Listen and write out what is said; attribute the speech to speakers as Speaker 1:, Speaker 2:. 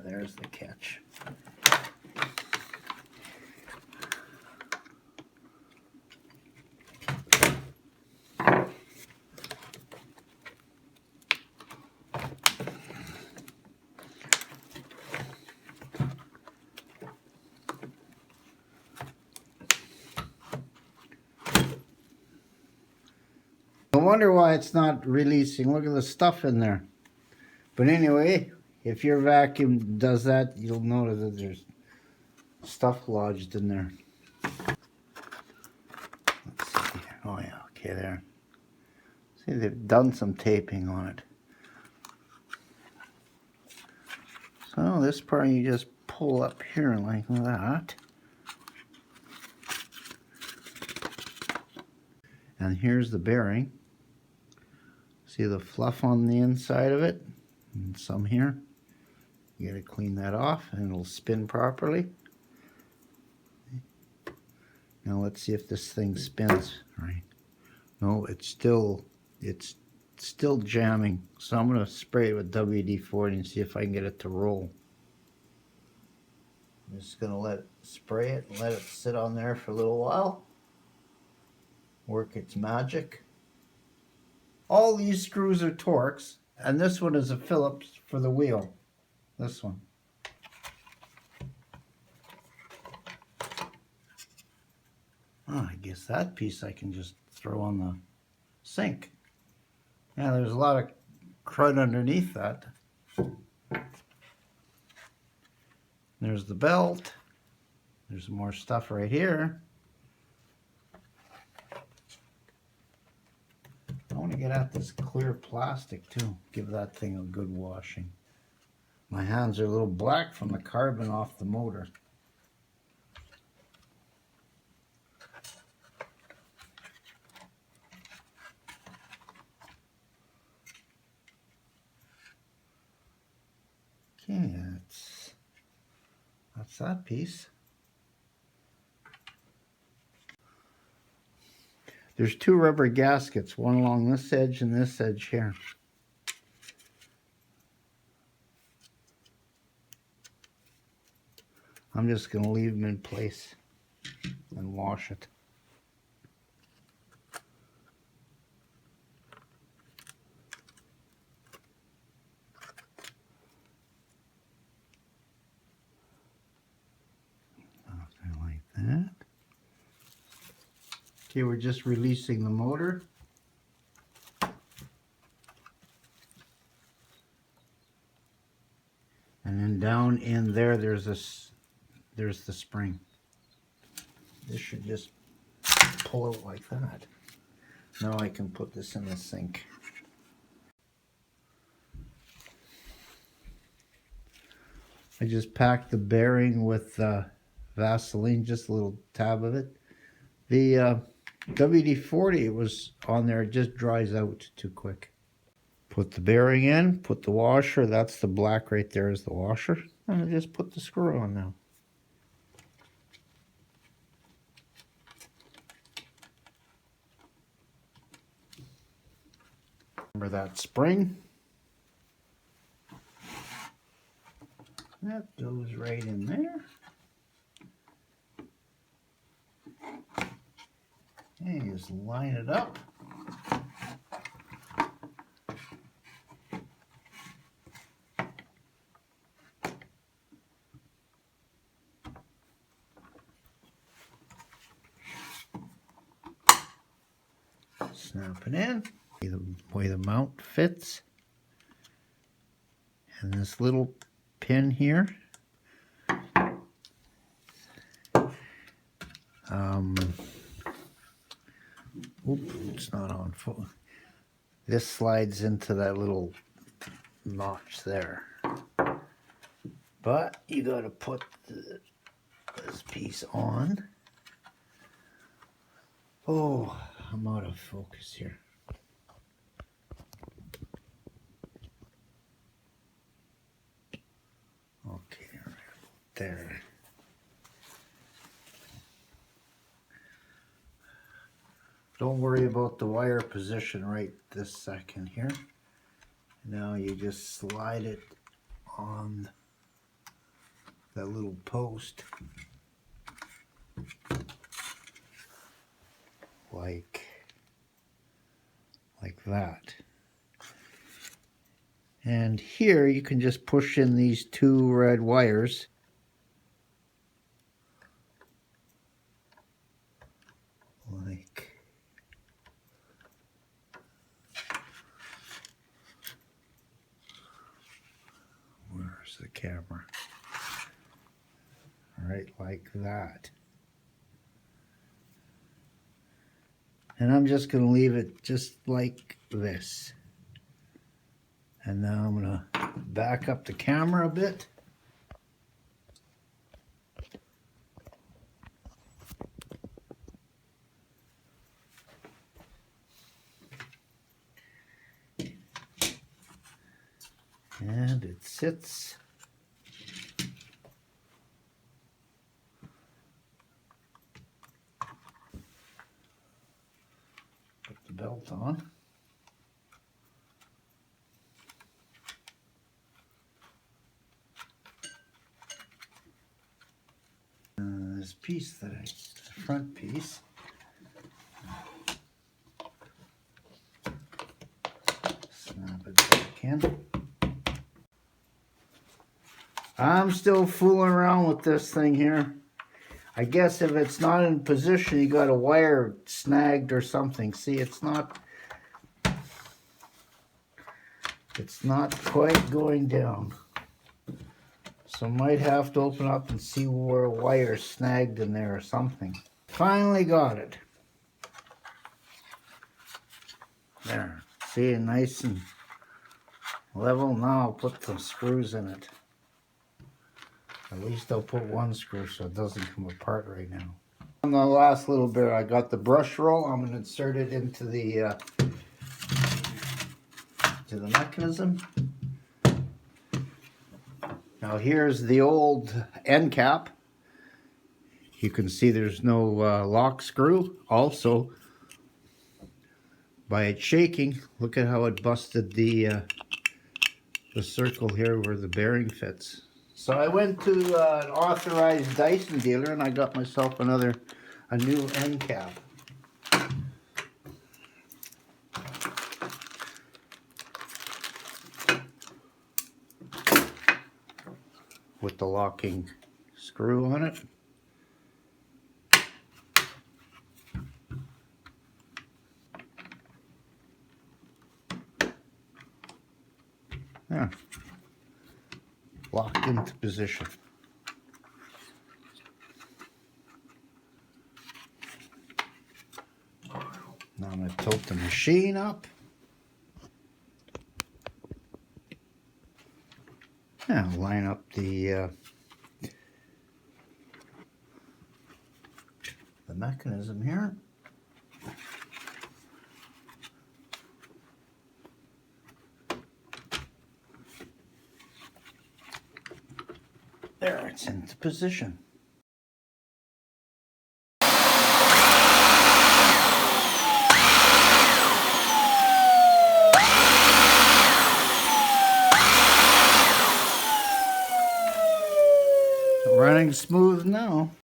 Speaker 1: there's the catch. I wonder why it's not releasing. Look at the stuff in there. But anyway, if your vacuum does that, you'll notice that there's stuff lodged in there. Let's see. Oh yeah, okay, there. See, they've done some taping on it. So this part you just pull up here like that. And here's the bearing. See the fluff on the inside of it? And some here. You gotta clean that off and it'll spin properly. Now let's see if this thing spins right. No, it's still jamming. So I'm gonna spray it with WD-40 and see if I can get it to roll. I'm just gonna spray it and let it sit on there for a little while. Work its magic. All these screws are Torx, and this one is a Phillips for the wheel. This one. Oh, I guess that piece I can just throw on the sink. Yeah, there's a lot of crud underneath that. There's the belt. There's more stuff right here. I want to get at this clear plastic too. Give that thing a good washing. My hands are a little black from the carbon off the motor. Okay, that's that piece. There's two rubber gaskets, one along this edge and this edge here. I'm just going to leave them in place and wash it. Like that. Okay, we're just releasing the motor. And then down in there, there's the spring. This should just pull out like that. Now I can put this in the sink. I just packed the bearing with Vaseline, just a little tab of it. The WD-40 was on there, it just dries out too quick. Put the bearing in, put the washer, that's the black right there is the washer. And I just put the screw on now. Remember that spring? That goes right in there. Okay, just line it up. Snap it in. See the way the mount fits. And this little pin here. It's not on full. This slides into that little notch there. But you got to put this piece on. Oh, I'm out of focus here. Okay, right there. Don't worry about the wire position right this second here. Now you just slide it on that little post like that. And here you can just push in these two red wires. Like where's the camera? Right, like that. And I'm just going to leave it just like this. And now I'm going to back up the camera a bit. And it sits. Put the belt on. This piece the front piece. Snap it back in. I'm still fooling around with this thing here. I guess if it's not in position, you got a wire snagged or something. See, it's not quite going down. So might have to open up and see where a wire snagged in there or something. Finally got it. There. See, nice and level. Now I'll put some screws in it. At least I'll put one screw so it doesn't come apart right now. On the last little bit, I got the brush roll. I'm going to insert it into the mechanism. Now here's the old end cap. You can see there's no lock screw. Also, by it shaking, look at how it busted the circle here where the bearing fits. So I went to an authorized Dyson dealer and I got myself a new end cap. With the locking screw on it. There. Locked into position. Now I'm going to tilt the machine up. Now line up the mechanism here. There, it's into position. Running smooth now.